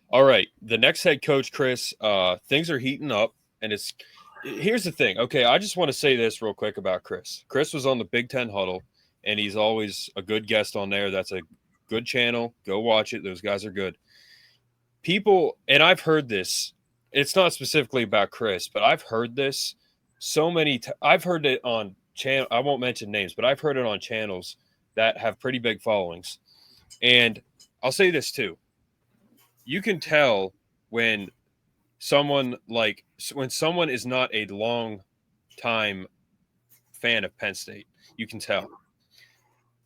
All right, the next head coach, Chris. Things are heating up, and here's the thing. Okay, I just want to say this real quick about Chris. Chris was on the Big Ten Huddle, and he's always a good guest on there. That's a good channel. Go watch it. Those guys are good. People, and I've heard this. It's not specifically about Chris, but I've heard this so many. I've heard it on channel. I won't mention names, but I've heard it on channels that have pretty big followings. And I'll say this too: you can tell when when someone is not a long time fan of Penn State. You can tell.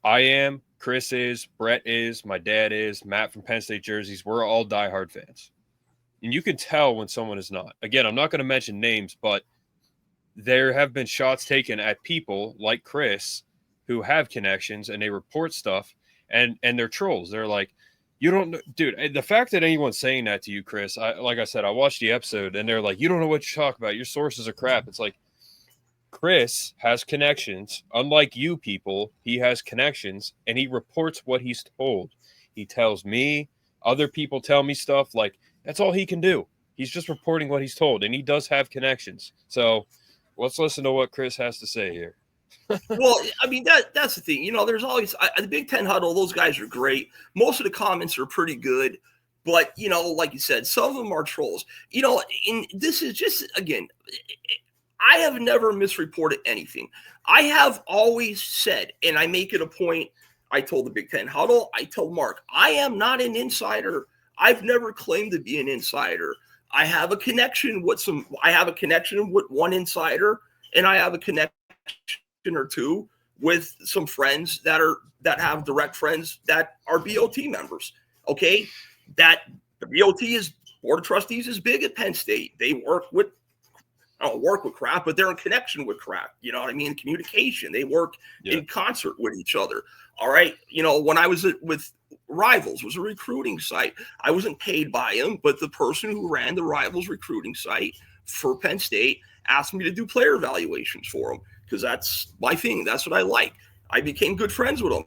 I am, Chris is, Brett is, my dad is, Matt from Penn State jerseys. We're all diehard fans. And you can tell when someone is not. Again, I'm not going to mention names, but there have been shots taken at people like Chris who have connections and they report stuff and they're trolls. They're like, you don't know, dude. The fact that anyone's saying that to you, Chris, like I said, I watched the episode and they're like, you don't know what you talk about. Your sources are crap. It's like, Chris has connections. Unlike you people, he has connections and he reports what he's told. He tells me, other people tell me stuff like that's all he can do. He's just reporting what he's told and he does have connections. So let's listen to what Chris has to say here. Well, I mean, that's the thing. There's always the Big Ten Huddle. Those guys are great. Most of the comments are pretty good. But, like you said, some of them are trolls. And this is just, again, I have never misreported anything. I have always said, and I make it a point, I told the Big Ten Huddle, I told Mark, I am not an insider. I've never claimed to be an insider. I have a connection with one insider, and I have a connection or two with some friends that have direct friends that are BOT members. Okay. That the BOT Board of Trustees is big at Penn State. They I don't work with crap, but they're in connection with crap. You know what I mean? Communication. They work in concert with each other. All right. When I was with Rivals, was a recruiting site. I wasn't paid by him, but the person who ran the Rivals recruiting site for Penn State asked me to do player evaluations for him because that's my thing. That's what I like. I became good friends with him.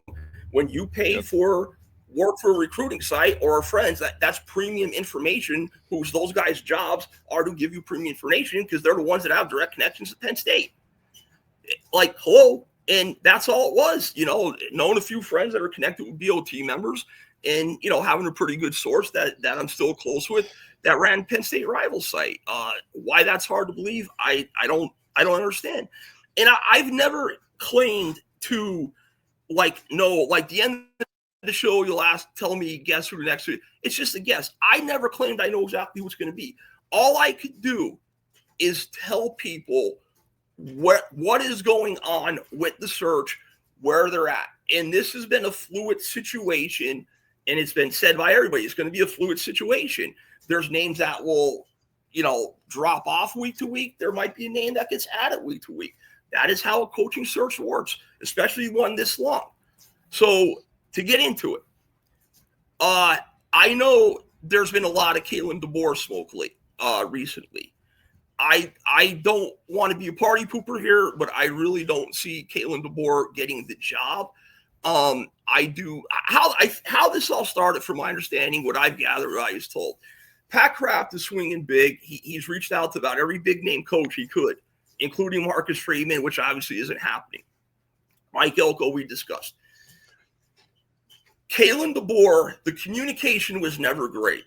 When you pay for work for a recruiting site or friends, that's premium information. Those guys' jobs are to give you premium information because they're the ones that have direct connections to Penn State. Like, hello. And that's all it was, knowing a few friends that are connected with BOT members and, having a pretty good source that I'm still close with that ran Penn State rival site. Why that's hard to believe, I don't understand. And I've never claimed to the end of the show, you'll tell me, guess who the next week. It's just a guess. I never claimed I know exactly what's going to be. All I could do is tell people what is going on with the search, where they're at. And this has been a fluid situation, and it's been said by everybody, it's going to be a fluid situation. There's names that will, drop off week to week. There might be a name that gets added week to week. That is how a coaching search works, especially one this long. So to get into it, I know there's been a lot of Kalen DeBoer smoke recently. I don't want to be a party pooper here, but I really don't see Kalen DeBoer getting the job. I do. How this all started, from my understanding, what I've gathered, I was told, Pat Kraft is swinging big. He's reached out to about every big name coach he could, including Marcus Freeman, which obviously isn't happening. Mike Elko, we discussed. Kalen DeBoer, the communication was never great.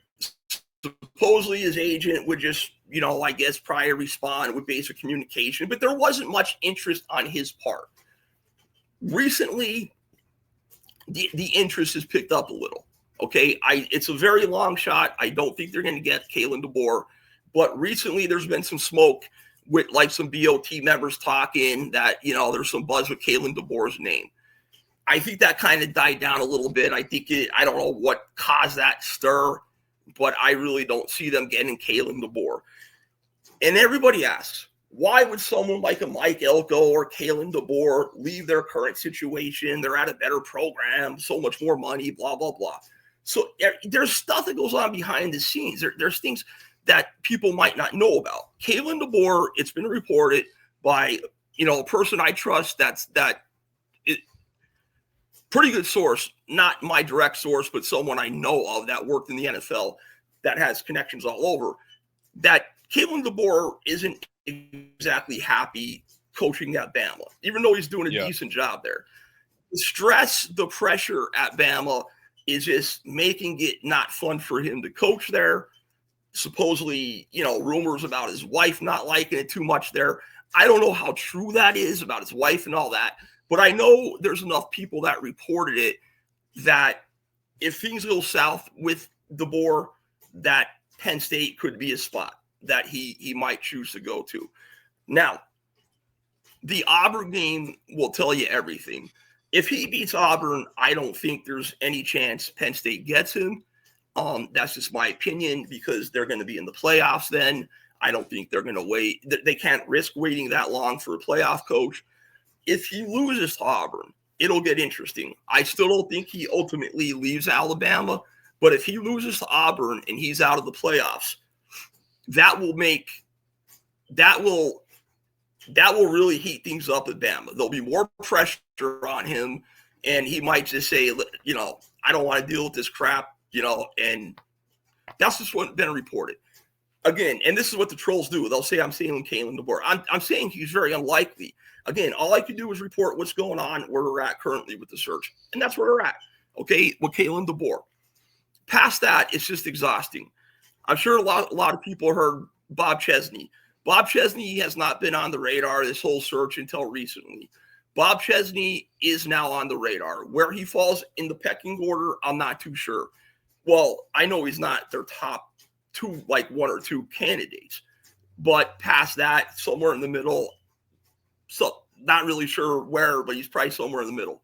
Supposedly his agent would just, I guess probably respond with basic communication, but there wasn't much interest on his part. Recently, the interest has picked up a little. Okay, it's a very long shot. I don't think they're going to get Kalen DeBoer, but recently there's been some smoke with some BOT members talking that, there's some buzz with Kalen DeBoer's name. I think that kind of died down a little bit. I don't know what caused that stir, but I really don't see them getting Kalen DeBoer. And everybody asks, why would someone like a Mike Elko or Kalen DeBoer leave their current situation? They're at a better program, so much more money, blah, blah, blah. So there's stuff that goes on behind the scenes. There's things that people might not know about. Kalen DeBoer, it's been reported by, a person I trust pretty good source, not my direct source, but someone I know of that worked in the NFL. that has connections all over, that Kalen DeBoer isn't exactly happy coaching at Bama, even though he's doing a decent job there. The stress, the pressure at Bama is just making it not fun for him to coach there. Supposedly, rumors about his wife not liking it too much there. I don't know how true that is about his wife and all that, but I know there's enough people that reported it that if things go south with DeBoer, that Penn State could be a spot that he might choose to go to. Now, the Auburn game will tell you everything. If he beats Auburn, I don't think there's any chance Penn State gets him. That's just my opinion because they're going to be in the playoffs then. I don't think they're going to wait. They can't risk waiting that long for a playoff coach. If he loses to Auburn, it'll get interesting. I still don't think he ultimately leaves Alabama, but if he loses to Auburn and he's out of the playoffs, that will really heat things up at Bama. There'll be more pressure on him, and he might just say, I don't want to deal with this crap, and that's just what's been reported. Again, and this is what the trolls do. They'll say I'm saying Kalen DeBoer. I'm saying he's very unlikely. Again, all I can do is report what's going on, where we're at currently with the search, and that's where we're at, okay, with Kalen DeBoer. Past that, it's just exhausting. I'm sure a lot of people heard Bob Chesney. Bob Chesney has not been on the radar this whole search until recently. Bob Chesney is now on the radar. Where he falls in the pecking order, I'm not too sure. Well, I know he's not their top two, like one or two candidates. But past that, somewhere in the middle. So not really sure where, but he's probably somewhere in the middle.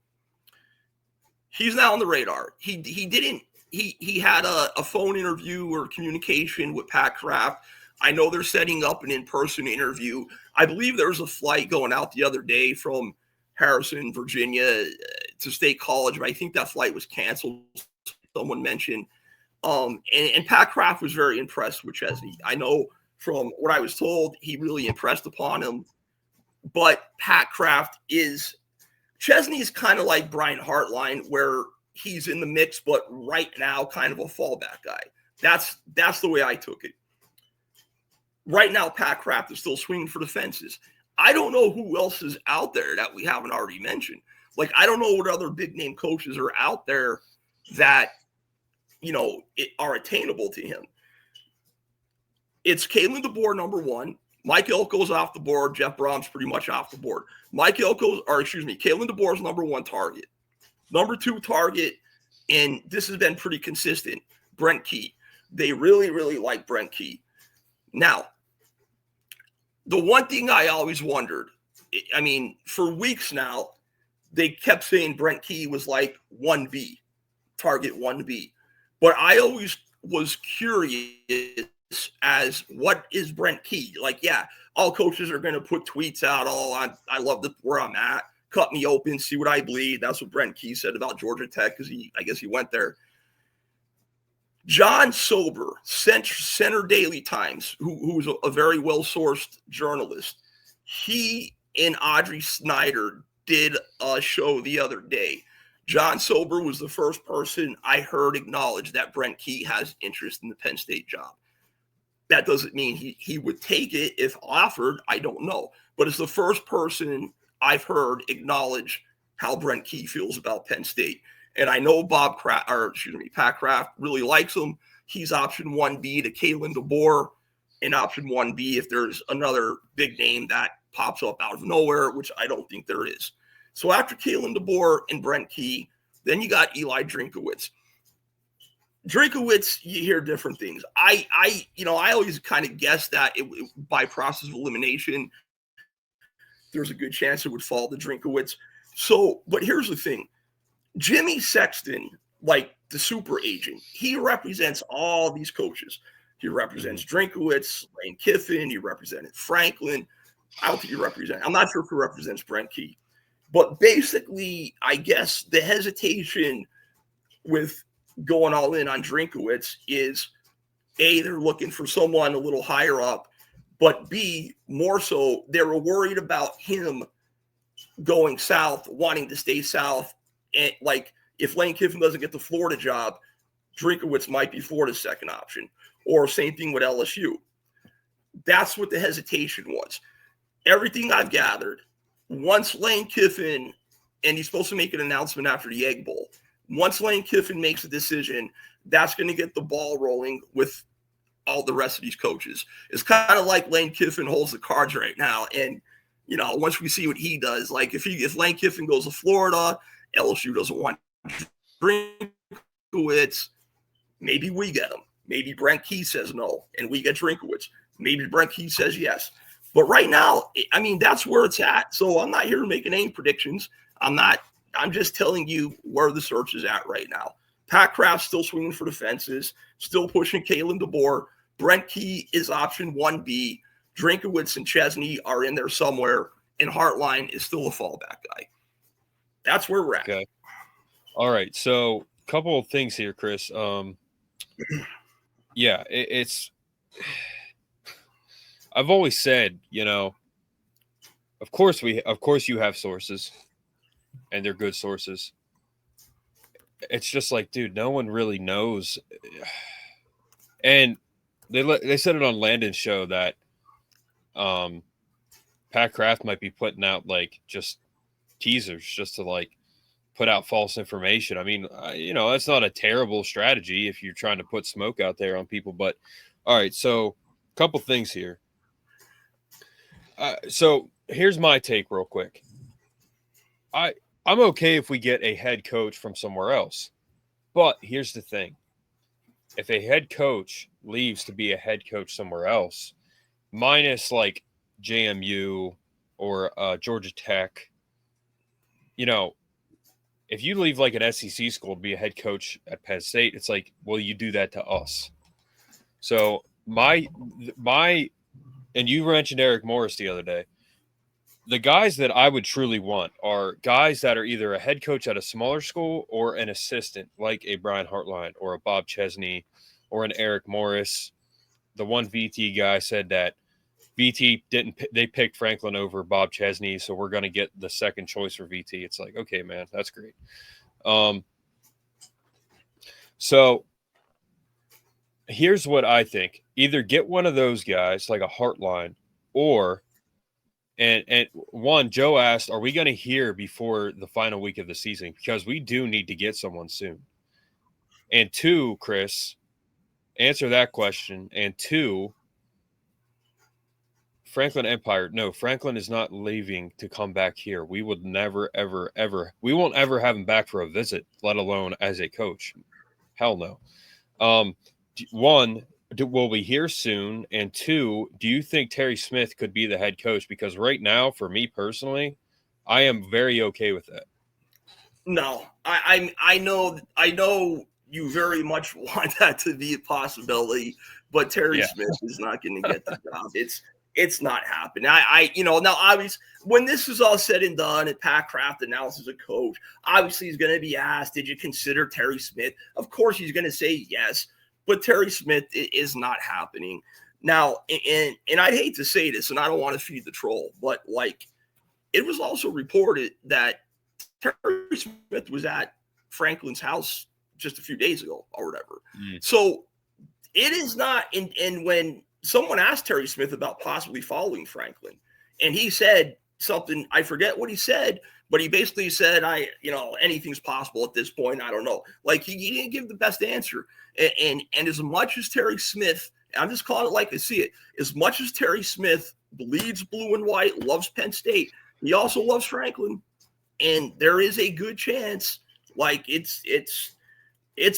He's now on the radar. He had a phone interview or communication with Pat Kraft. I know they're setting up an in-person interview. I believe there was a flight going out the other day from Harrison, Virginia to State College, but I think that flight was canceled. Someone mentioned. And Pat Kraft was very impressed with Chesney. I know from what I was told, he really impressed upon him. But Pat Kraft Chesney is kind of like Brian Hartline, where he's in the mix, but right now kind of a fallback guy. That's the way I took it. Right now, Pat Kraft is still swinging for the fences. I don't know who else is out there that we haven't already mentioned. Like, I don't know what other big name coaches are out there that, are attainable to him. It's Kalen DeBoer, number one. Mike Elko's off the board. Jeff Brom's pretty much off the board. Kalen DeBoer's number one target. Number two target, and this has been pretty consistent, Brent Key. They really, really like Brent Key. Now, the one thing I always wondered, for weeks now, they kept saying Brent Key was like 1B, target 1B. But I always was curious as what is Brent Key? Like, yeah, all coaches are going to put tweets out, I love where I'm at, cut me open, see what I bleed. That's what Brent Key said about Georgia Tech because I guess he went there. John Sober, Center Daily Times, who's a very well-sourced journalist, he and Audrey Snyder did a show the other day. John Sober was the first person I heard acknowledge that Brent Key has interest in the Penn State job. That doesn't mean he would take it if offered. I don't know. But it's the first person I've heard acknowledge how Brent Key feels about Penn State. And I know Pat Kraft really likes him. He's option 1B to Kalen DeBoer, and option 1B if there's another big name that pops up out of nowhere, which I don't think there is. So after Kalen DeBoer and Brent Key, then you got Eli Drinkowitz. Drinkowitz, you hear different things. I always kind of guessed that by process of elimination, there's a good chance it would fall to Drinkowitz. So, but here's the thing. Jimmy Sexton, like the super agent, he represents all these coaches. He represents Drinkowitz, Lane Kiffin. He represented Franklin. I don't think I'm not sure if he represents Brent Key. But basically, I guess the hesitation with going all in on Drinkowitz is, A, they're looking for someone a little higher up, but B, more so, they were worried about him going south, wanting to stay south. And like, if Lane Kiffin doesn't get the Florida job, Drinkowitz might be Florida's second option, or same thing with LSU. That's what the hesitation was. Everything I've gathered, once Lane Kiffin, and he's supposed to make an announcement after the Egg Bowl, once Lane Kiffin makes a decision, that's going to get the ball rolling with all the rest of these coaches. It's kind of like Lane Kiffin holds the cards right now. And, you know, once we see what he does, like if Lane Kiffin goes to Florida, LSU doesn't want Drinkowitz, maybe we get him. Maybe Brent Key says no, and we get Drinkowitz. Maybe Brent Key says yes. But right now, I mean, that's where it's at. So I'm not here to make any predictions. I'm just telling you where the search is at right now. Pat Kraft's still swinging for the fences, still pushing Kalen DeBoer. Brent Key is option 1B. Drinkowitz and Chesney are in there somewhere, and Hartline is still a fallback guy. That's where we're at. Okay. All right. So a couple of things here, Chris. Yeah, it's I've always said, you know, of course you have sources, and they're good sources. It's just like, dude, no one really knows. And they said it on Landon's show that Pat Kraft might be putting out like just teasers just to like put out false information. I mean, you know, that's not a terrible strategy if you're trying to put smoke out there on people. But all right, so a couple things here. So here's my take real quick. I'm okay if we get a head coach from somewhere else. But here's the thing. If a head coach leaves to be a head coach somewhere else, minus like JMU or Georgia Tech, you know, if you leave like an SEC school to be a head coach at Penn State, it's like, well, you do that to us. So my and you mentioned Eric Morris the other day. The guys that I would truly want are guys that are either a head coach at a smaller school or an assistant, like a Brian Hartline or a Bob Chesney or an Eric Morris. The one VT guy said that VT they picked Franklin over Bob Chesney, so we're going to get the second choice for VT. It's like, okay, man, that's great. So here's what I think. Either get one of those guys like a Hartline or and one, Joe asked, are we going to hear before the final week of the season? Because we do need to get someone soon. And two, Chris, answer that question. And two, Franklin Empire. No, Franklin is not leaving to come back here. We would never, ever, ever. We won't ever have him back for a visit, let alone as a coach. Hell no. One, will we hear soon? And two, do you think Terry Smith could be the head coach? Because right now, for me personally, I am very okay with that. No, I know you very much want that to be a possibility, but Terry Smith is not going to get the job. It's not happening. Now obviously when this is all said and done and Pat Kraft announces a coach, obviously he's going to be asked, did you consider Terry Smith? Of course he's going to say yes. But Terry Smith is not happening. Now, and I'd hate to say this, and I don't want to feed the troll, but like it was also reported that Terry Smith was at Franklin's house just a few days ago or whatever. So it is not, and when someone asked Terry Smith about possibly following Franklin, and he said something, I forget what he said, but he basically said, anything's possible at this point. I don't know. Like he didn't give the best answer. And as much as Terry Smith, I'm just calling it like I see it, as much as Terry Smith bleeds blue and white, loves Penn State, he also loves Franklin. And there is a good chance, like it's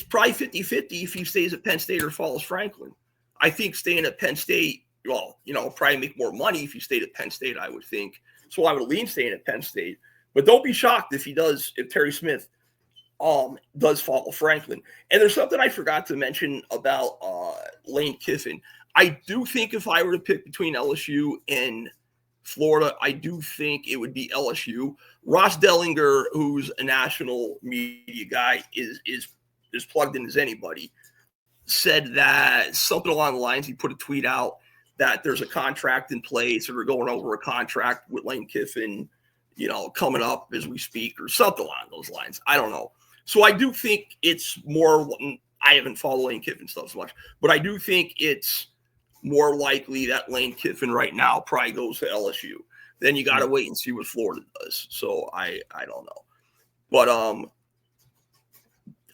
probably 50-50 if he stays at Penn State or follows Franklin. I think staying at Penn State, probably make more money if you stayed at Penn State, I would think. So I would lean staying at Penn State. But don't be shocked if Terry Smith does follow Franklin. And there's something I forgot to mention about Lane Kiffin. I do think if I were to pick between LSU and Florida, I do think it would be LSU. Ross Dellinger, who's a national media guy, is plugged in as anybody, said that something along the lines, he put a tweet out that there's a contract in place, or they're going over a contract with Lane Kiffin, coming up as we speak, or something along those lines. I don't know. So I do think it's more, I haven't followed Lane Kiffin stuff so much, but I do think it's more likely that Lane Kiffin right now probably goes to LSU. Then you got to wait and see what Florida does. So I don't know, but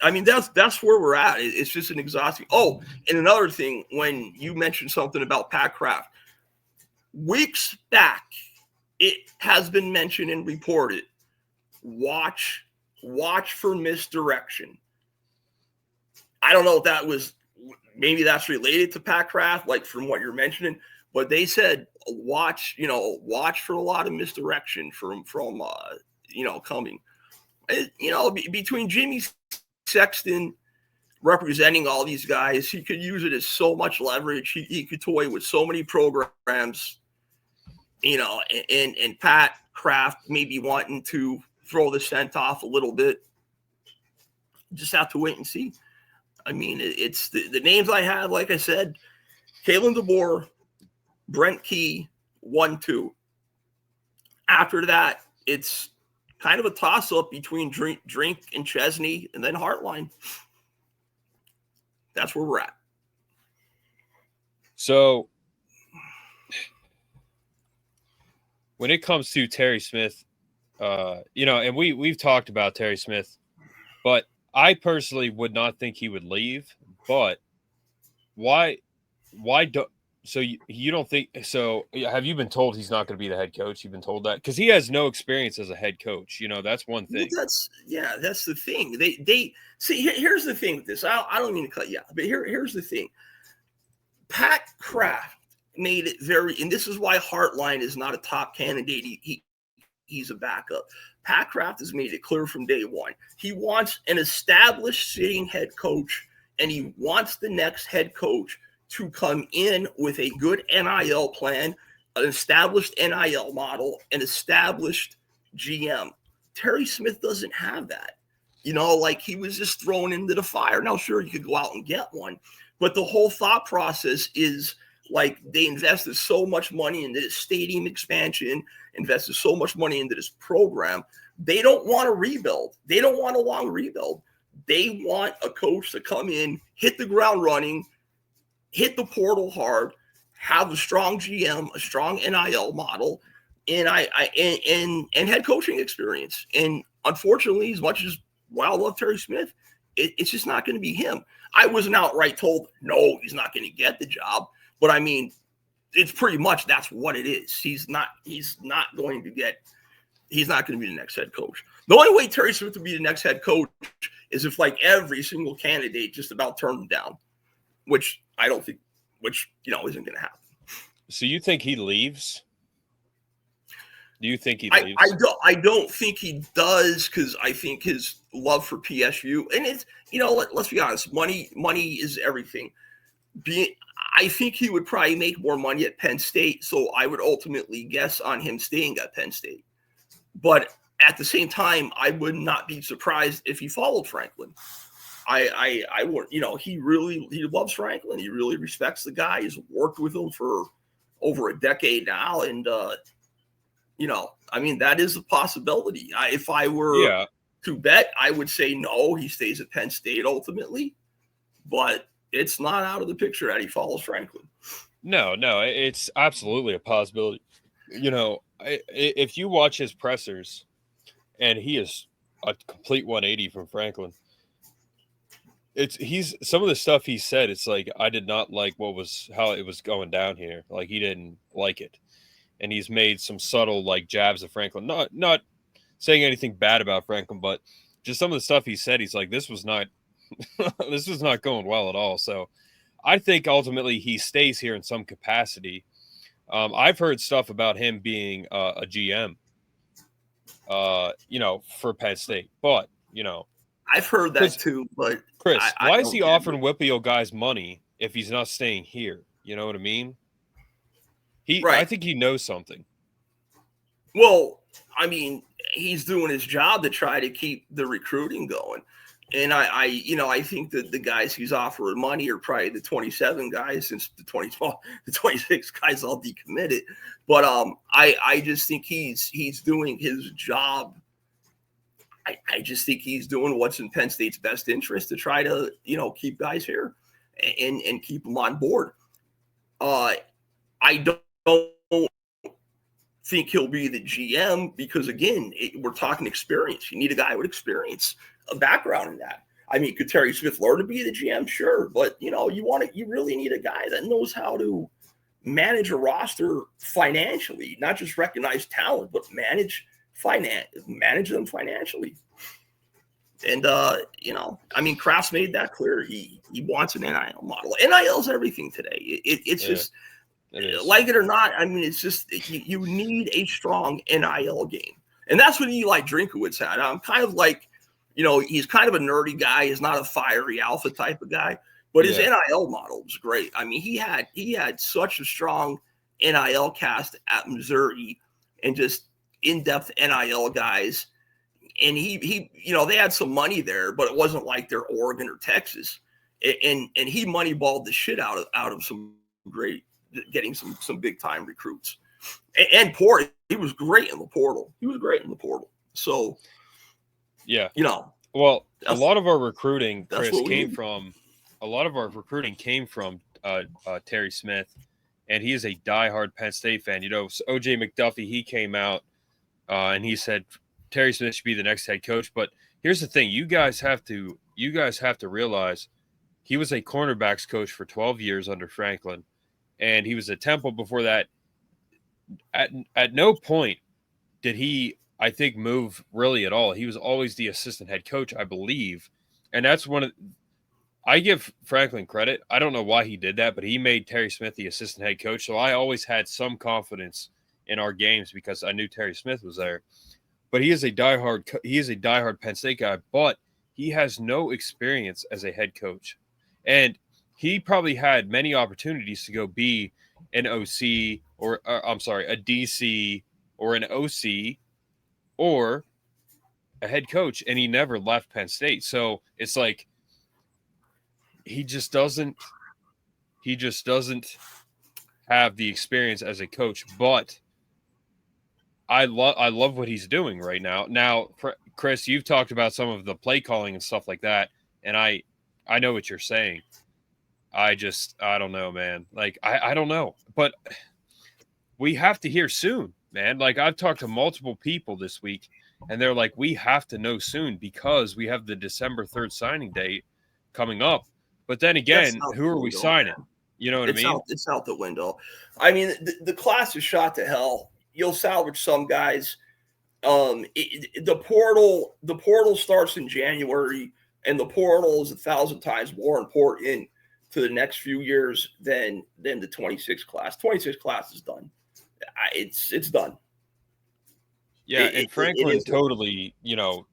I mean that's where we're at. It's just an exhausting. Oh, and another thing, when you mentioned something about Pat Kraft, weeks back, it has been mentioned and reported. Watch for misdirection. I don't know if that was, maybe that's related to Pat Kraft, like from what you're mentioning, but they said watch for a lot of misdirection from coming. Between Jimmy Sexton representing all these guys, he could use it as so much leverage. He could toy with so many programs, and Pat Kraft maybe wanting to throw the scent off a little bit. Just have to wait and see. I mean, it's the names I have, like I said, Kalen DeBoer, Brent Key, 1-2. After that, it's kind of a toss-up between Drink and Chesney, and then Hartline. That's where we're at. So when it comes to Terry Smith, and we've talked about Terry Smith, but I personally would not think he would leave. But why don't? So you don't think so? Have you been told he's not going to be the head coach? You've been told that because he has no experience as a head coach. That's one thing. Well, that's the thing. They see. Here's the thing with this. I don't mean to cut you out, but here's the thing. Pat Kraft made it very, and this is why Hartline is not a top candidate. He's a backup. Pat Kraft has made it clear from day one. He wants an established sitting head coach, and he wants the next head coach to come in with a good NIL plan, an established NIL model, an established GM. Terry Smith doesn't have that. Like he was just thrown into the fire. Now, sure, you could go out and get one, but the whole thought process is like they invested so much money into this stadium expansion, invested so much money into this program. They don't want to rebuild. They don't want a long rebuild. They want a coach to come in, hit the ground running, hit the portal hard, have a strong GM, a strong NIL model, and head coaching experience. And unfortunately, as much as I love Terry Smith, it's just not going to be him. I wasn't outright told, no, he's not going to get the job. But I mean, it's pretty much that's what it is. He's not going to be the next head coach. The only way Terry Smith would be the next head coach is if like every single candidate just about turned him down, which I don't think, isn't going to happen. So you think he leaves? Do you think he leaves? I don't think he does, because I think his love for PSU, and it's, let's be honest, money is everything. I think he would probably make more money at Penn State, so I would ultimately guess on him staying at Penn State. But at the same time, I would not be surprised if he followed Franklin. I would, he loves Franklin. He really respects the guy. He's worked with him for over a decade now, and I mean, that is a possibility. If I were to bet, I would say no, he stays at Penn State ultimately, but it's not out of the picture that he follows Franklin. No, it's absolutely a possibility. If you watch his pressers, and he is a complete 180 from Franklin. He's some of the stuff he said. It's like, I did not like how it was going down here. Like he didn't like it, and he's made some subtle like jabs at Franklin. Not saying anything bad about Franklin, but just some of the stuff he said. He's like, this was not going well at all. So I think ultimately he stays here in some capacity. I've heard stuff about him being a GM, for Penn State, but I've heard that too. But Chris, why is he offering Whippio guys money if he's not staying here? You know what I mean? I think he knows something. Well, I mean, he's doing his job to try to keep the recruiting going. And I think that the guys he's offering money are probably the 27 guys, since the 2012, the 26 guys all decommitted. But I just think he's doing his job I just think he's doing what's in Penn State's best interest to try to, keep guys here and keep them on board. I don't think he'll be the GM because, again, we're talking experience. You need a guy with experience, a background in that. I mean, could Terry Smith learn to be the GM? Sure. But, you really need a guy that knows how to manage a roster financially, not just recognize talent, but manage them financially. And, Kraft's made that clear. He wants an NIL model. NIL is everything today. It's just, like it or not, it's just you need a strong NIL game. And that's what Eli Drinkowitz had. I'm kind of like, he's kind of a nerdy guy. He's not a fiery alpha type of guy. But his NIL model was great. he had such a strong NIL cast at Missouri and just in-depth NIL guys. And he they had some money there, but it wasn't like they're Oregon or Texas. And he moneyballed the shit out of some great, getting some big time recruits. And he was great in the portal. So, yeah, well, a lot of our recruiting, Chris, came from Terry Smith, and he is a diehard Penn State fan. OJ McDuffie, he came out and he said Terry Smith should be the next head coach. But here's the thing: you guys have to realize he was a cornerbacks coach for 12 years under Franklin, and he was at Temple before that. At no point did he, I think, move really at all. He was always the assistant head coach, I believe, and that's I give Franklin credit. I don't know why he did that, but he made Terry Smith the assistant head coach. So I always had some confidence in our games because I knew Terry Smith was there. But he is a diehard Penn State guy, but he has no experience as a head coach. And he probably had many opportunities to go be an OC or a DC or an OC or a head coach, and he never left Penn State. So it's like, he just doesn't have the experience as a coach, but I love what he's doing right now. Now, Chris, you've talked about some of the play calling and stuff like that, and I know what you're saying. I don't know, man. Like, I don't know, but we have to hear soon, man. Like, I've talked to multiple people this week, and they're like, we have to know soon because we have the December 3rd signing date coming up. But then again, who are we signing? Man. You know what I mean? It's out the window. The class is shot to hell. You'll salvage some guys. The portal starts in January, and the portal is 1,000 times more important to the next few years than the 26 class. 26 class is done. It's done. Yeah, and Franklin totally,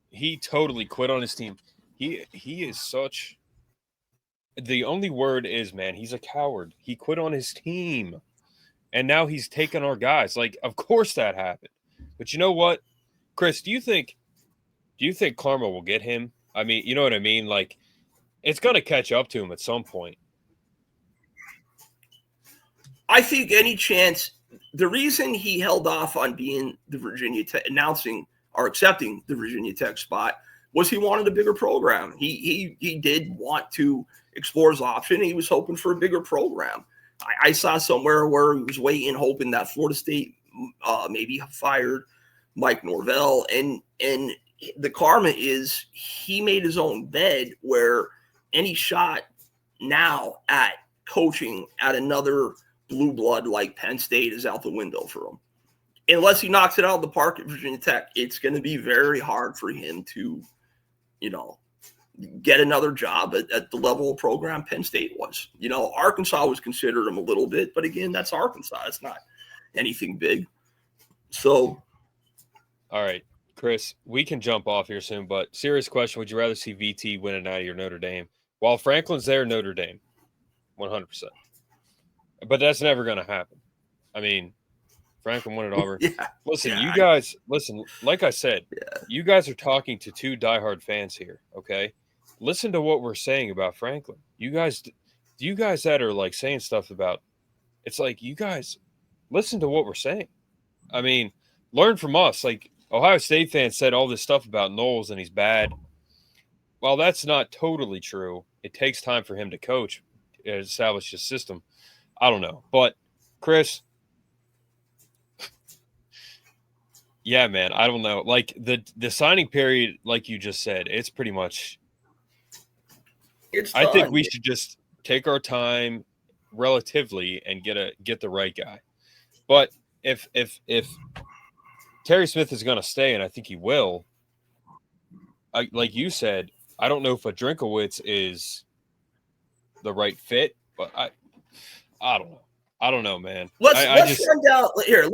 he totally quit on his team. He is such. The only word is, man, he's a coward. He quit on his team, and now he's taking our guys. Like, of course that happened. But you know what, Chris? Do you think Karma will get him? I mean, you know what I mean? Like, it's going to catch up to him at some point. I think any chance. The reason he held off on being announcing or accepting the Virginia Tech spot was he wanted a bigger program. He did want to explore his option. He was hoping for a bigger program. I saw somewhere where he was waiting, hoping that Florida State maybe fired Mike Norvell. And the karma is he made his own bed where any shot now at coaching at another blue blood like Penn State is out the window for him. Unless he knocks it out of the park at Virginia Tech, it's going to be very hard for him to, get another job at the level of program Penn State was. Arkansas was considered him a little bit, but again, that's Arkansas. It's not anything big. So. All right, Chris, we can jump off here soon, but serious question. Would you rather see VT winning out of your Notre Dame while Franklin's there, Notre Dame? 100%. But that's never going to happen. I mean, Franklin won at Auburn. You guys, like I said, you guys are talking to two diehard fans here, okay? Listen to what we're saying about Franklin. You guys that are like saying stuff about, it's like, you guys listen to what we're saying. I mean, learn from us. Like, Ohio State fans said all this stuff about Knowles and he's bad. Well, that's not totally true. It takes time for him to coach, establish his system. I don't know. But, Chris, yeah, man, I don't know. Like, the signing period, like you just said, it's pretty much – I think we should just take our time relatively and get the right guy. But if Terry Smith is going to stay, and I think he will, like you said, I don't know if a Drinkowitz is the right fit, but I don't know. I don't know, man. Let's run down here.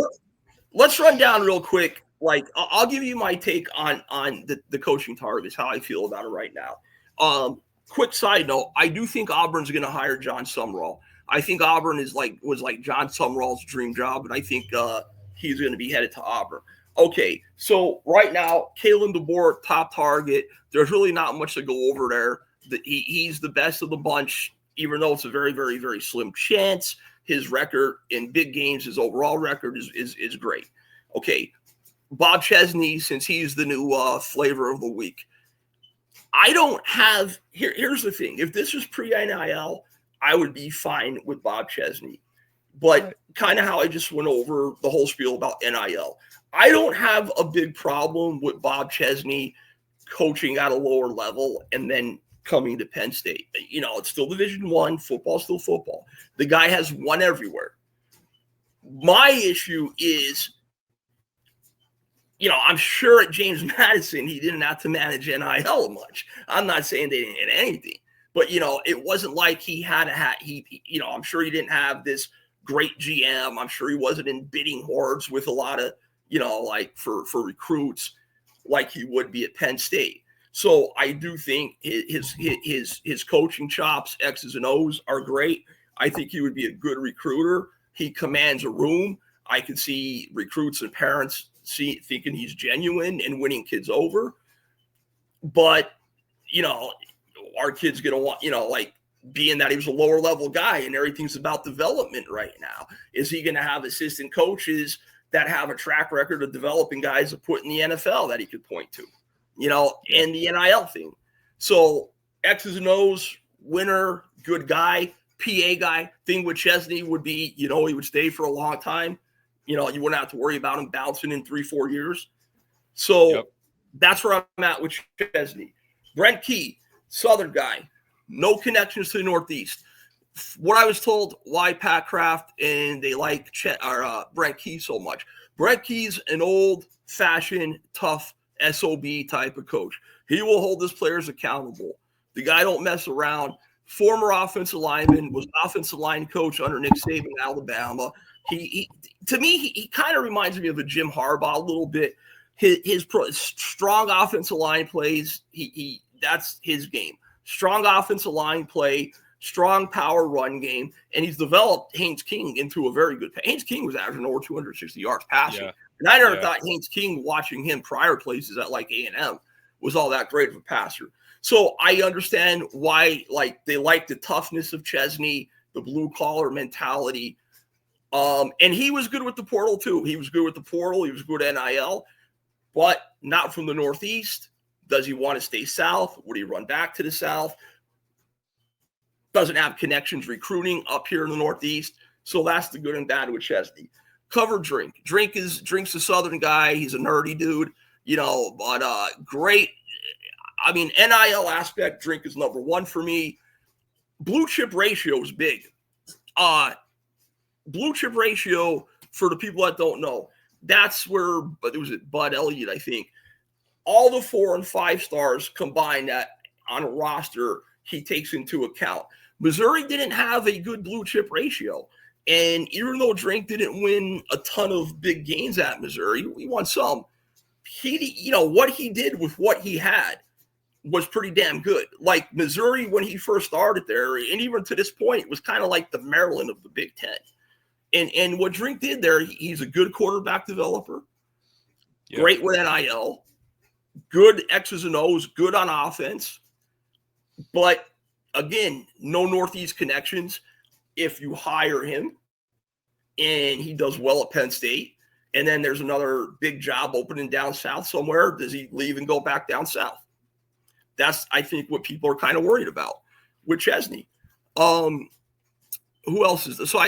Let's run down real quick. Like, I'll give you my take on the coaching targets, how I feel about it right now. Quick side note: I do think Auburn's going to hire John Sumrall. I think Auburn was like John Sumrall's dream job, and I think he's going to be headed to Auburn. Okay, so right now, Kalen DeBoer, top target. There's really not much to go over there. He's the best of the bunch, even though it's a very, very, very slim chance. His record in big games, his overall record is great. Okay, Bob Chesney, since he's the new flavor of the week. I don't have – here's the thing. If this was pre-NIL, I would be fine with Bob Chesney. But kind of how I just went over the whole spiel about NIL. I don't have a big problem with Bob Chesney coaching at a lower level and then coming to Penn State. You know, it's still Division I. Football's still football. The guy has won everywhere. My issue is, you know, I'm sure at James Madison he didn't have to manage NIL much. I'm not saying they didn't get anything. But, you know, it wasn't like he had you know, I'm sure he didn't have this great GM. I'm sure he wasn't in bidding hordes with a lot of, you know, like for recruits like he would be at Penn State. So I do think his coaching chops, X's and O's, are great. I think he would be a good recruiter. He commands a room. I can see recruits and parents thinking he's genuine and winning kids over. But, you know, our kid's going to want, you know, like, being that he was a lower level guy and everything's about development right now. Is he going to have assistant coaches that have a track record of developing guys to put in the NFL that he could point to, you know, and the NIL thing? So X's and O's, winner, good guy, PA guy. Thing with Chesney would be, you know, he would stay for a long time. You know, you wouldn't have to worry about him bouncing in 3-4 years. So that's where I'm at with Chesney. Brent Key, Southern guy. No connections to the Northeast. What I was told, why Pat Kraft and they like Brent Key so much. Brent Key's an old-fashioned, tough SOB type of coach. He will hold his players accountable. The guy don't mess around. Former offensive lineman, was offensive line coach under Nick Saban in Alabama. He to me, he kind of reminds me of a Jim Harbaugh a little bit. His strong offensive line plays, that's his game. Strong offensive line play, strong power run game, and he's developed Haynes King into a very good – Haynes King was averaging over 260 yards passing. Yeah. And I never thought Haynes King, watching him prior places at like A&M, was all that great of a passer. So I understand why, like, they like the toughness of Chesney, the blue-collar mentality. And he was good with the portal too. He was good with the portal. He was good at NIL, but not from the Northeast. Does he want to stay South? Would he run back to the South? Doesn't have connections recruiting up here in the Northeast. So that's the good and bad with Chesney. Cover Drink. Drink's a Southern guy. He's a nerdy dude, you know, but great. I mean, NIL aspect, Drink is number one for me. Blue chip ratio is big. Blue chip ratio, for the people that don't know, that's where, but it was Bud Elliott, I think. All the 4 and 5 stars combined that on a roster, he takes into account. Missouri didn't have a good blue chip ratio. And even though Drink didn't win a ton of big games at Missouri, he won some. You know, what he did with what he had was pretty damn good. Like Missouri, when he first started there, and even to this point, was kind of like the Maryland of the Big Ten. And what Drink did there, he's a good quarterback developer, great with NIL, good X's and O's, good on offense. But again, no Northeast connections. If you hire him and he does well at Penn State and then there's another big job opening down south somewhere. Does he leave and go back down south? That's, I think, what people are kind of worried about with Chesney. Who else is this? So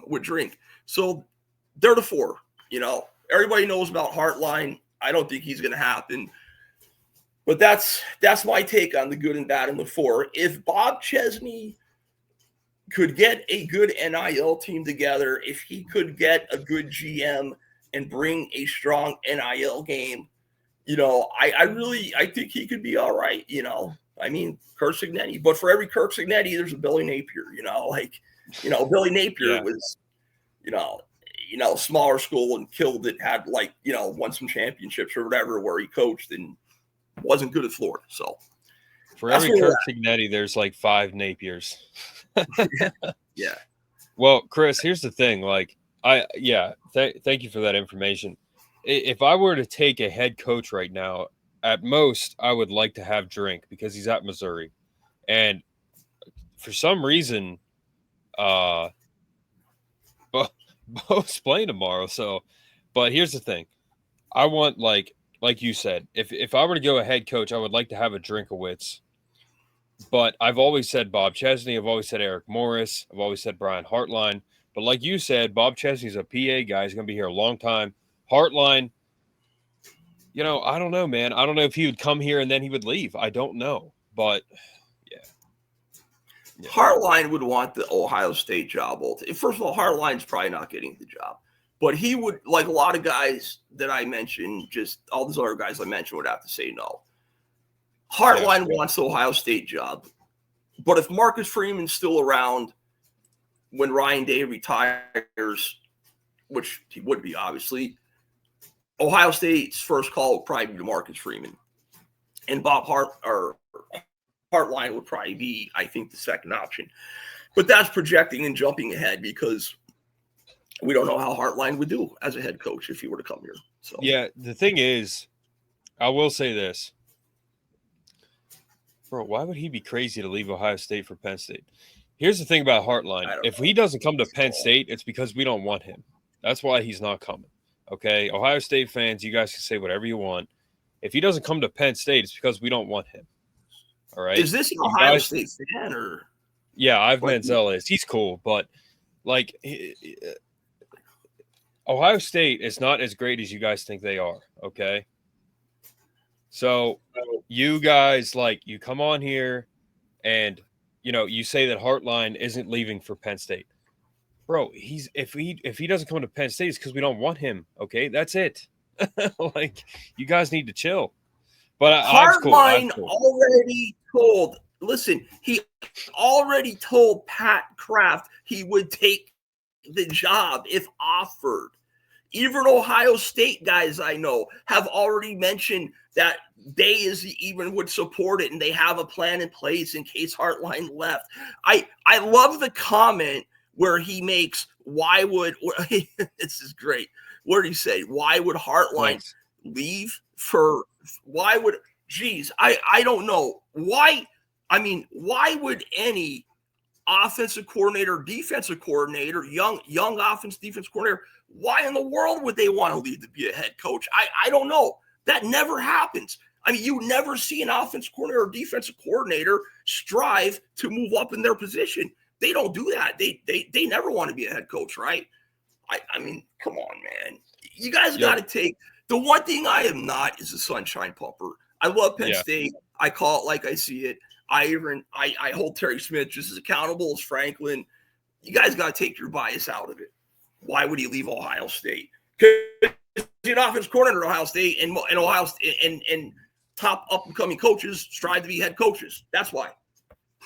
with Drink. So they're the four. Everybody knows about Hartline. I don't think he's going to happen. But that's my take on the good and bad in the four. If Bob Chesney could get a good NIL team together, if he could get a good GM and bring a strong NIL game, I think he could be all right. I mean, Kirk Cignetti, but for every Kirk Cignetti, there's a Billy Napier. Billy Napier was, smaller school and killed it. Had won some championships or whatever where he coached and wasn't good at Florida. So for every Kirk Cignetti, there's like 5 Napiers. Yeah. Well, Chris, here's the thing. Thank you for that information. If I were to take a head coach right now, at most, I would like to have Drink because he's at Missouri. And for some reason, Bo's playing tomorrow. So, but here's the thing. I want, like you said, if I were to go a head coach, I would like to have a Drinkowitz. But I've always said Bob Chesney. I've always said Eric Morris. I've always said Brian Hartline. But like you said, Bob Chesney's a PA guy. He's going to be here a long time. Hartline, I don't know, man. I don't know if he would come here and then he would leave. I don't know. But, yeah. Hartline would want the Ohio State job. First of all, Hartline's probably not getting the job. But he would, like a lot of guys that I mentioned, just all those other guys I mentioned would have to say no. Hartline wants the Ohio State job. But if Marcus Freeman's still around when Ryan Day retires, which he would be, obviously, Ohio State's first call would probably be to Marcus Freeman. And Bob Hartline would probably be, I think, the second option. But that's projecting and jumping ahead because we don't know how Hartline would do as a head coach if he were to come here. So yeah, the thing is, I will say this. Bro, why would he be crazy to leave Ohio State for Penn State? Here's the thing about Hartline. If he doesn't come to Penn State, it's because we don't want him. That's why he's not coming. Okay? Ohio State fans, you guys can say whatever you want. If he doesn't come to Penn State, it's because we don't want him. All right? Is this an Ohio State fan or? Yeah, Ive Manziel is. He's cool, but Ohio State is not as great as you guys think they are, okay? So you guys, you come on here and, you say that Hartline isn't leaving for Penn State. Bro, if he doesn't come to Penn State, it's because we don't want him, okay? That's it. You guys need to chill. But Hartline already told, listen, he already told Pat Kraft he would take the job if offered. Even Ohio State guys I know have already mentioned that they even would support it and they have a plan in place in case Hartline left. I love the comment where he makes, this is great. What did he say? Why would Hartline leave for, I don't know. Why would any offensive coordinator, defensive coordinator, young offense, defense coordinator, why in the world would they want to leave to be a head coach? I don't know. That never happens. I mean, you never see an offensive coordinator or defensive coordinator strive to move up in their position. They don't do that. They never want to be a head coach, right? I mean, come on, man. You guys got to take – the one thing I am not is a sunshine pumper. I love Penn State. I call it like I see it. I hold Terry Smith just as accountable as Franklin. You guys got to take your bias out of it. Why would he leave Ohio State? Because he's an offensive coordinator at Ohio State, and Ohio State and top up and coming coaches strive to be head coaches. That's why.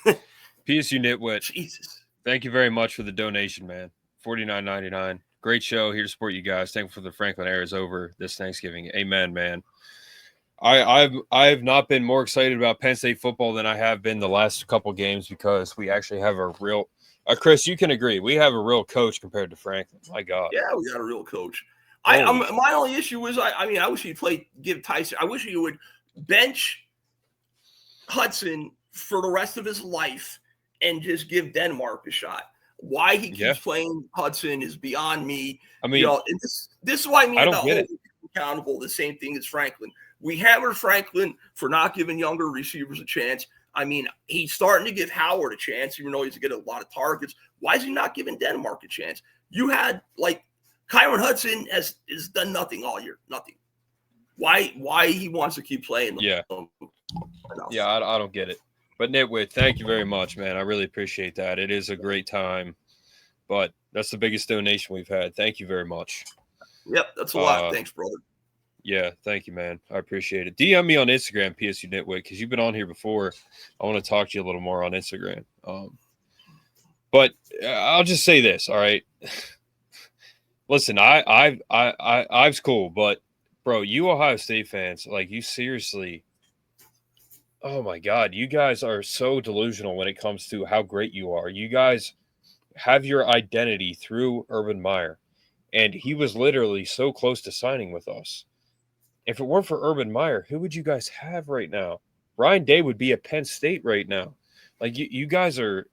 PSU Nitwit. Jesus. Thank you very much for the donation, man. $49.99. Great show. Here to support you guys. Thankful for the Franklin era is over this Thanksgiving. Amen, man. I've not been more excited about Penn State football than I have been the last couple games because we actually have a real Chris, you can agree. We have a real coach compared to Franklin. My God. Yeah, we got a real coach. My only issue is I wish he'd give Tyson. I wish he would bench Hudson for the rest of his life and just give Denmark a shot. Why he Yeah. keeps playing Hudson is beyond me. I mean, You know, and this is why I mean I don't about get it. accountable. The same thing as Franklin. We hammered Franklin for not giving younger receivers a chance. I mean, he's starting to give Howard a chance, even though he's getting a lot of targets. Why is he not giving Denmark a chance? You had like Kyron Hudson has done nothing all year, nothing. Why he wants to keep playing? Yeah, yeah, I don't get it. But Nitwit, thank you very much, man. I really appreciate that. It is a great time, but that's the biggest donation we've had. Thank you very much. Yep, that's a lot. Thanks, brother. Yeah, thank you, man. I appreciate it. DM me on Instagram, PSU Nitwit, because you've been on here before. I want to talk to you a little more on Instagram. But I'll just say this, all right? Listen, I've cool, but bro, you Ohio State fans, like you seriously. Oh my God, you guys are so delusional when it comes to how great you are. You guys have your identity through Urban Meyer, and he was literally so close to signing with us. If it weren't for Urban Meyer, who would you guys have right now? Ryan Day would be at Penn State right now. Like you guys are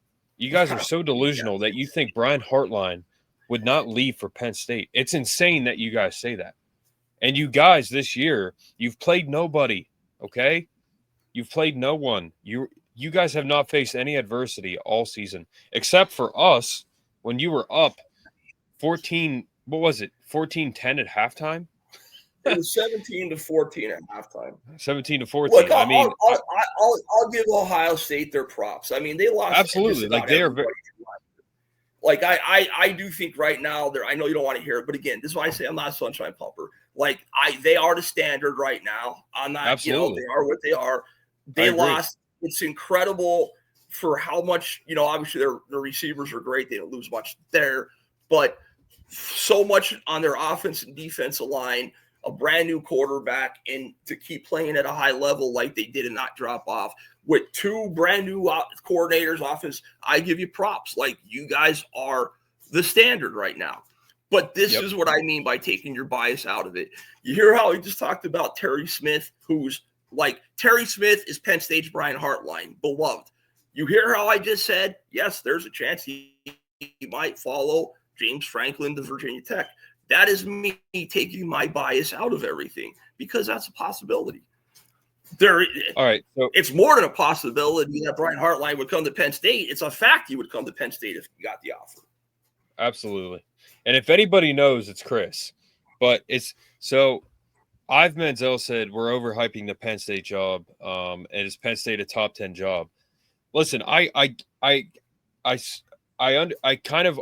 so delusional that you think Brian Hartline would not leave for Penn State. It's insane that you guys say that. And you guys this year, you've played nobody, okay? You've played no one. You guys have not faced any adversity all season, except for us when you were up 14, what was it? 14-10 at halftime? It was 17-14 at halftime. 17-14. Look, I'll give Ohio State their props. I mean, they lost absolutely. Like they are. Like I do think right now I know you don't want to hear it, but again, this is why I say I'm not a sunshine pumper. Like they are the standard right now. I'm not. Absolutely. They are what they are. They lost. It's incredible for how much. Obviously their receivers are great. They don't lose much there, but so much on their offense and defensive line. A brand new quarterback, and to keep playing at a high level like they did and not drop off with two brand new coordinators offense, I give you props. Like you guys are the standard right now. But this is what I mean by taking your bias out of it. You hear how he just talked about Terry Smith, who's like Terry Smith is Penn State's Brian Hartline, beloved. You hear how I just said, yes, there's a chance he might follow James Franklin to Virginia Tech. That is me taking my bias out of everything because that's a possibility. All right. So it's more than a possibility that Brian Hartline would come to Penn State. It's a fact he would come to Penn State if he got the offer. Absolutely. And if anybody knows, it's Chris. But it's so Ive Manziel said we're overhyping the Penn State job. And is Penn State a top 10 job? Listen, I kind of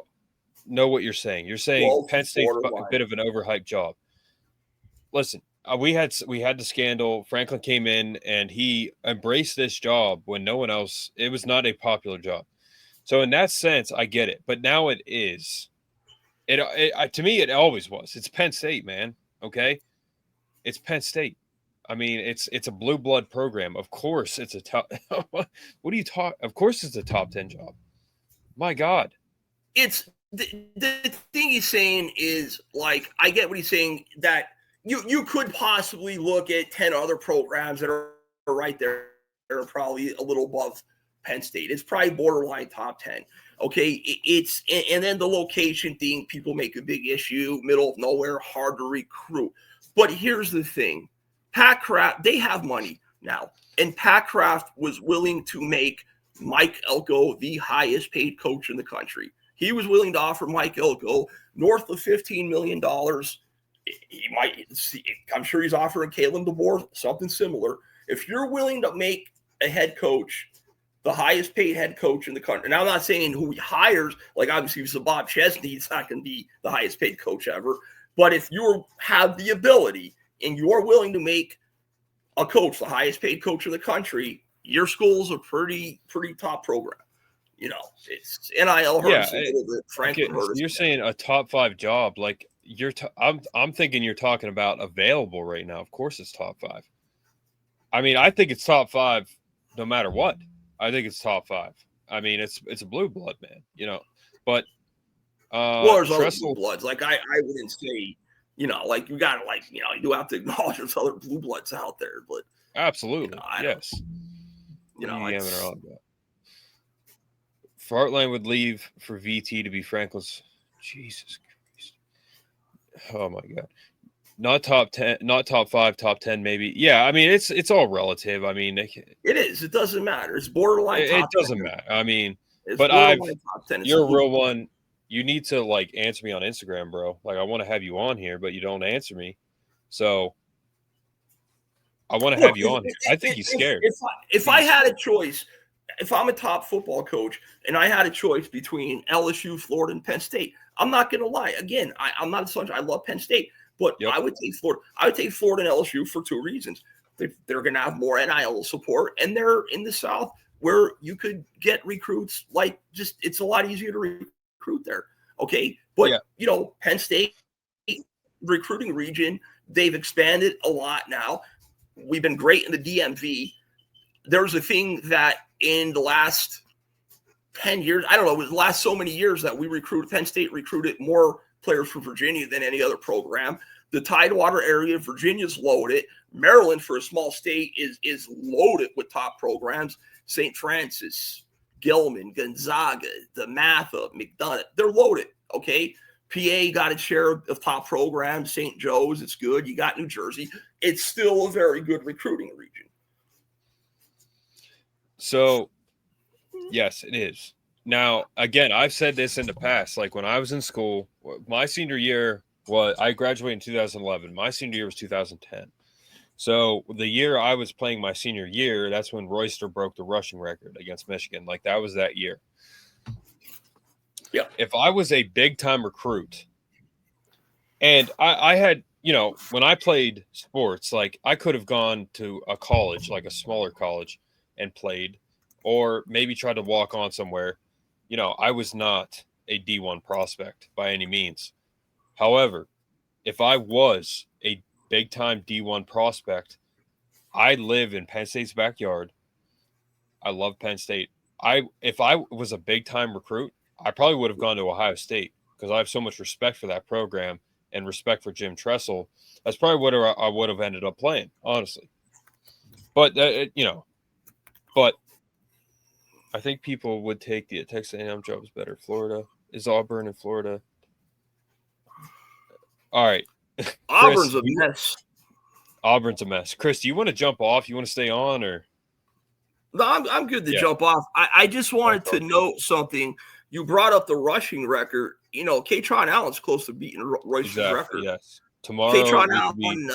know what you're saying. You're saying Penn State's a bit of an overhyped job. Listen, we had the scandal. Franklin came in and he embraced this job when no one else. It was not a popular job. So in that sense, I get it. But now it is. To me, it always was. It's Penn State, man. Okay, it's Penn State. I mean, it's a blue blood program. Of course, it's a top. What do you talk? Of course, it's a top 10 job. My God, it's. The thing he's saying is, like, I get what he's saying, that you could possibly look at 10 other programs that are right there. They're probably a little above Penn State. It's probably borderline top 10. Okay, and then the location thing, people make a big issue, middle of nowhere, hard to recruit. But here's the thing. Pat Kraft, they have money now. And Pat Kraft was willing to make Mike Elko the highest paid coach in the country. He was willing to offer Mike Elko north of $15 million. He might, I'm sure he's offering Kalen DeBoer something similar. If you're willing to make a head coach the highest paid head coach in the country, and I'm not saying who he hires, like obviously if it's a Bob Chesney, he's not going to be the highest paid coach ever. But if you have the ability and you're willing to make a coach the highest paid coach in the country, your school's a pretty top program. It's NIL hurts a little bit. Frankly, you're saying a top 5 job, like I'm thinking you're talking about available right now. Of course, it's top 5. I mean, I think it's top 5 no matter what. I think it's top 5. I mean, it's a blue blood, man. But there's other blue bloods. Like I wouldn't say, like you got to you do have to acknowledge there's other blue bloods out there. But absolutely, yes. Heartline would leave for VT to be Franklin's. Jesus Christ. Oh my God. Not top 10, not top 5, top 10, maybe. Yeah, I mean, it's all relative. I mean, It is. It doesn't matter. It's borderline top 10. It doesn't matter. I mean, it's but top 10. You're a real one. You need to like answer me on Instagram, bro. Like I want to have you on here, but you don't answer me. So I want to have you on here. I think he's scared. If I had a choice, if I'm a top football coach and I had a choice between LSU, Florida, and Penn State, I'm not going to lie. Again, I'm not a sunshine. I love Penn State, but I would take Florida. I would take Florida and LSU for 2 reasons. They're going to have more NIL support, and they're in the South where you could get recruits. Like, just it's a lot easier to recruit there. Okay, but Penn State recruiting region, they've expanded a lot now. We've been great in the DMV. There's a thing that in the last 10 years, I don't know, it was the last so many years that Penn State recruited more players from Virginia than any other program. The Tidewater area, Virginia's loaded. Maryland, for a small state, is loaded with top programs. St. Francis, Gilman, Gonzaga, DeMatha, McDonough, they're loaded, okay? PA got its share of top programs. St. Joe's, it's good. You got New Jersey. It's still a very good recruiting region. So, yes, it is. Now, again, I've said this in the past. Like when I was in school, my senior year I graduated in 2011. My senior year was 2010. So the year I was playing my senior year, that's when Royster broke the rushing record against Michigan. Like that was that year. Yeah. If I was a big time recruit and I had, when I played sports, like I could have gone to a college, like a smaller college and played, or maybe tried to walk on somewhere. I was not a D1 prospect by any means. However, if I was a big time D1 prospect, I live in Penn State's backyard. I love Penn State. If I was a big time recruit, I probably would have gone to Ohio State because I have so much respect for that program and respect for Jim Tressel. That's probably what I would have ended up playing, honestly. But, but I think people would take the Texas A&M jobs better. Florida. Is Auburn in Florida? All right. Auburn's a mess. Auburn's a mess. Chris, do you want to jump off? You want to stay on or? No, I'm good to jump off. I just wanted to note something. You brought up the rushing record. Katron Allen's close to beating Royce's record. Yes. Tomorrow. Katron Allen,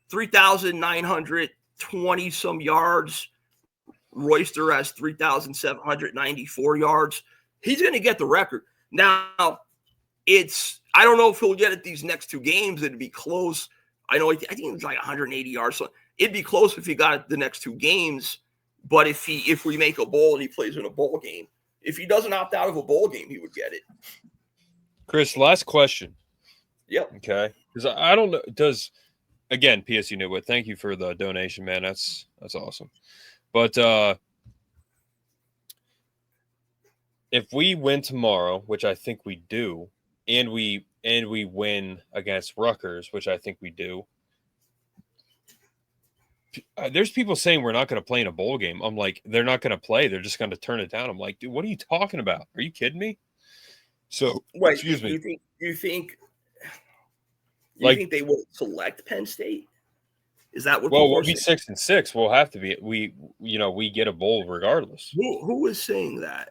3,920 some yards. Royster has 3,794 yards. He's going to get the record. Now, I don't know if he'll get it these next 2 games. It'd be close. I think it was like 180 yards. So it'd be close if he got it the next 2 games. But if we make a bowl and he plays in a bowl game, if he doesn't opt out of a bowl game, he would get it. Chris, last question. Yep. Okay. Because I don't know. Again, PSU Nitwit, thank you for the donation, man. That's awesome. But if we win tomorrow, which I think we do, and we win against Rutgers, which I think we do, there's people saying we're not going to play in a bowl game. I'm like, they're not going to play. They're just going to turn it down. I'm like, dude, what are you talking about? Are you kidding me? So, wait, excuse me. You think they will select Penn State? Is that what? Well, we'll be 6-6. We'll have to be. We get a bowl regardless. Who is saying that?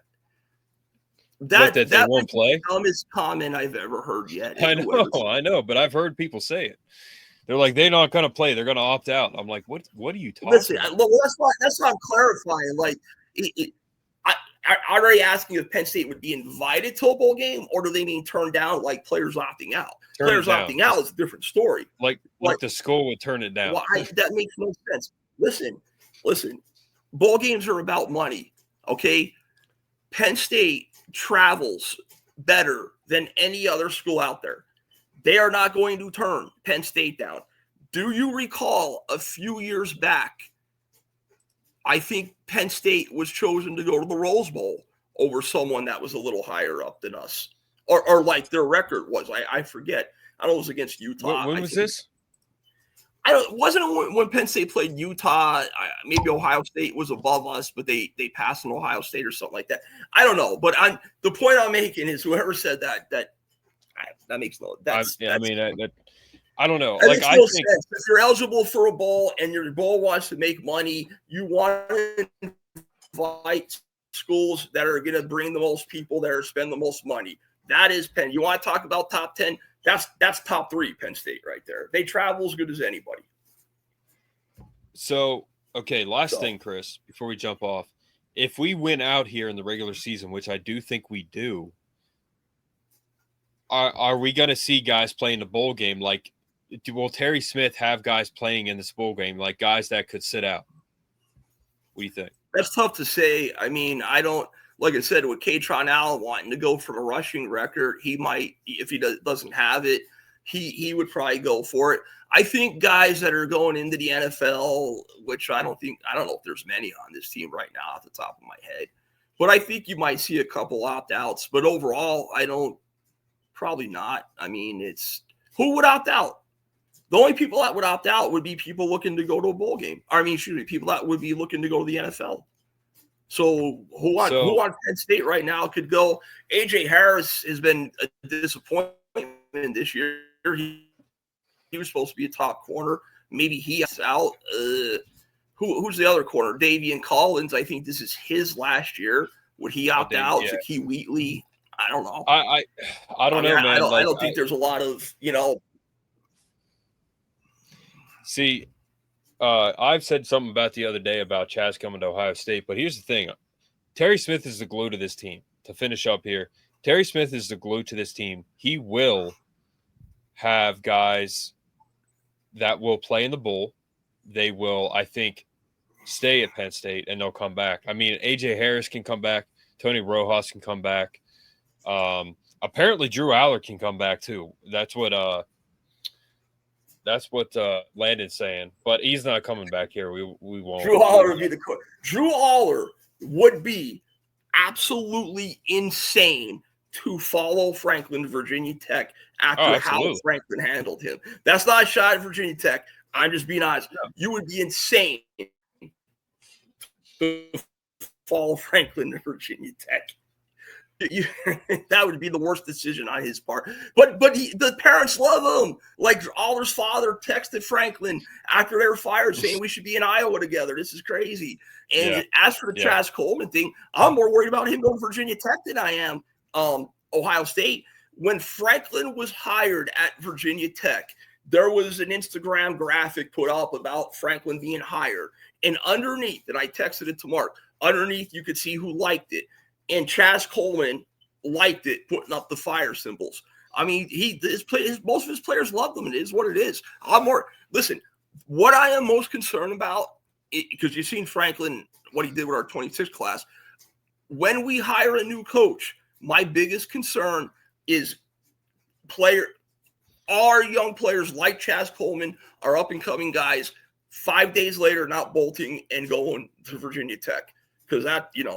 That they won't play? The dumbest comment I've ever heard yet. I know, but I've heard people say it. They're like, they're not going to play. They're going to opt out. I'm like, what are you talking about? Well, that's not clarifying. Like, are they asking if Penn State would be invited to a bowl game, or do they mean turn down, like players opting out? Players opting out is a different story. Like the school would turn it down. Well, that makes no sense. Listen. Bowl games are about money, okay? Penn State travels better than any other school out there. They are not going to turn Penn State down. Do you recall a few years back, I think Penn State was chosen to go to the Rose Bowl over someone that was a little higher up than us, or like their record was. I forget. I don't know, it was against Utah. When was this? Wasn't it when Penn State played Utah? Maybe Ohio State was above us, but they passed on Ohio State or something like that. I don't know, but the point I'm making is whoever said that makes no. I don't know. That like makes I no think sense. If you're eligible for a bowl and your bowl wants to make money, you want to invite schools that are going to bring the most people there, spend the most money. That is Penn. You want to talk about top 10? That's top 3 Penn State right there. They travel as good as anybody. So, okay, last thing, Chris, before we jump off. If we win out here in the regular season, which I do think we do, are we going to see guys playing the bowl game? Like, will Terry Smith have guys playing in this bowl game, like guys that could sit out? What do you think? That's tough to say. I mean, I don't – like I said, with Katron Allen wanting to go for a rushing record, he might, if he doesn't have it, he would probably go for it. I think guys that are going into the NFL, which I don't know if there's many on this team right now off the top of my head, but I think you might see a couple opt-outs. But overall, probably not. I mean, who would opt out? The only people that would opt out would be people looking to go to a bowl game. People that would be looking to go to the NFL. So who on Penn State right now could go? A.J. Harris has been a disappointment this year. He was supposed to be a top corner. Maybe he's out. Who's the other corner? Davian Collins. I think this is his last year. Would he opt out? Yeah. Shaquille Wheatley. I don't know. I don't know, man. I don't think there's a lot of, See, I've said something about the other day about Chaz coming to Ohio State, but here's the thing. Terry Smith is the glue to this team. To finish up here, Terry Smith is the glue to this team. He will have guys that will play in the bowl. They will, I think, stay at Penn State, and they'll come back. I mean, A.J. Harris can come back. Tony Rojas can come back. Apparently, Drew Aller can come back, too. That's what Landon's saying, but he's not coming back here. We won't. Drew Aller would be Drew Aller would be absolutely insane to follow Franklin, Virginia Tech after how Franklin handled him. That's not a shot at Virginia Tech. I'm just being honest. No. You would be insane to follow Franklin to Virginia Tech. That would be the worst decision on his part. But the parents love him. Like Aller's father texted Franklin after they were fired saying we should be in Iowa together. This is crazy. And as for the Chaz Coleman thing, I'm more worried about him going to Virginia Tech than I am Ohio State. When Franklin was hired at Virginia Tech, there was an Instagram graphic put up about Franklin being hired. And underneath, and I texted it to Mark, underneath you could see who liked it. And Chaz Coleman liked it, putting up the fire symbols. I mean, most of his players love them. It is what it is. Listen, what I am most concerned about, because you've seen Franklin, what he did with our 26 class. When we hire a new coach, my biggest concern is our young players like Chaz Coleman, our up-and-coming guys, 5 days later not bolting and going to Virginia Tech. Because that,